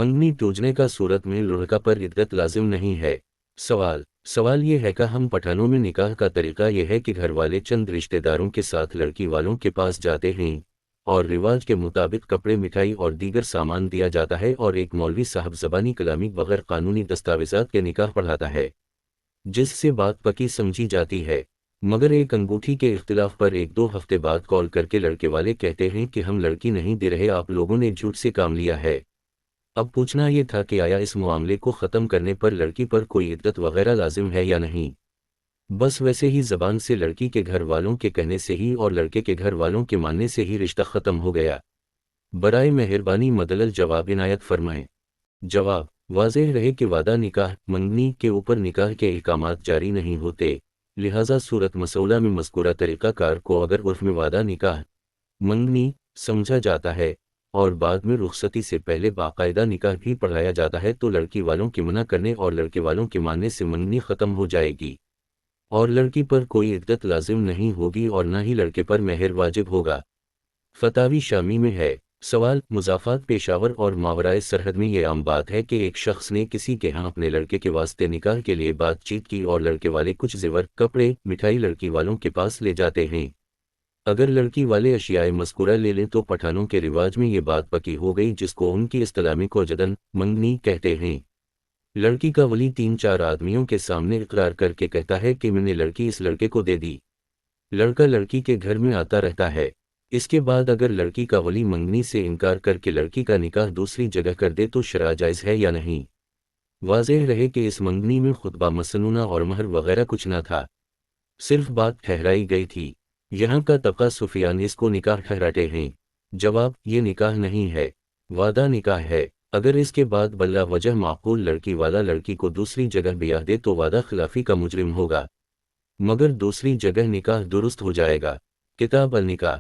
मंगनी टूटने का सूरत में लड़का पर इद्दत लाजिम नहीं है। सवाल ये है कि हम पठानों में निकाह का तरीका यह है कि घर वाले चंद रिश्तेदारों के साथ लड़की वालों के पास जाते हैं और रिवाज के मुताबिक कपड़े, मिठाई और दीगर सामान दिया जाता है और एक मौलवी साहब ज़बानी कलामी बगैर कानूनी दस्तावेज़ात के निकाह पढ़ाता है, जिससे बात पक्की समझी जाती है। मगर एक अंगूठी के इख्तिलाफ पर 1-2 हफ्ते बाद कॉल करके लड़के वाले कहते हैं कि हम लड़की नहीं दे रहे, आप लोगों ने झूठ से काम लिया है। अब पूछना ये था कि आया इस मामले को ख़त्म करने पर लड़की पर कोई इद्दत वगैरह लाजिम है या नहीं। बस वैसे ही ज़बान से लड़की के घर वालों के कहने से ही और लड़के के घर वालों के मानने से ही रिश्ता ख़त्म हो गया। बराए मेहरबानी मदलल जवाब इनायत फरमाएं। जवाब: वाज़ेह रहे कि वादा निकाह मंगनी के ऊपर निकाह के अहकामात जारी नहीं होते, लिहाजा सूरत मसौला में मज़कूरा तरीक़ाकार को अगर उर्फ़ में वादा निकाह मंगनी समझा जाता है और बाद में रुखसती से पहले बाकायदा निकाह भी पढ़ाया जाता है तो लड़की वालों के मना करने और लड़के वालों के मानने से मंगनी ख़त्म हो जाएगी और लड़की पर कोई इद्दत लाजिम नहीं होगी और न ही लड़के पर मेहर वाजिब होगा। फतावी शामी में है। सवाल: मुज़ाफ़ात पेशावर और मावराए सरहद में ये आम बात है कि एक शख्स ने किसी के यहाँ अपने लड़के के वास्ते निकाह के लिए बातचीत की और लड़के वाले कुछ ज़ेवर, कपड़े, मिठाई लड़की वालों के पास ले जाते हैं। अगर लड़की वाले अशियाए मज़कूरा ले लें तो पठानों के रिवाज में ये बात पक्की हो गई, जिसको उनकी इस्तिलाह में कोजदन मंगनी कहते हैं। लड़की का वली 3-4 आदमियों के सामने इकरार करके कहता है कि मैंने लड़की इस लड़के को दे दी। लड़का लड़की के घर में आता रहता है। इसके बाद अगर लड़की का वली मंगनी से इनकार करके लड़की का निकाह दूसरी जगह कर दे तो शरअ जायज़ है या नहीं। वाज़ेह रहे कि इस मंगनी में खुतबा मसनूना और महर वगैरह कुछ न था, सिर्फ बात ठहराई गई थी। यहाँ का तबका सुफियान इसको निकाह ठहराते हैं। जवाब: ये निकाह नहीं है, वादा निकाह है। अगर इसके बाद बल्ला वजह माकूल लड़की वाला लड़की को दूसरी जगह ब्याह दे तो वादा खिलाफी का मुजरिम होगा, मगर दूसरी जगह निकाह दुरुस्त हो जाएगा। किताब अल निकाह।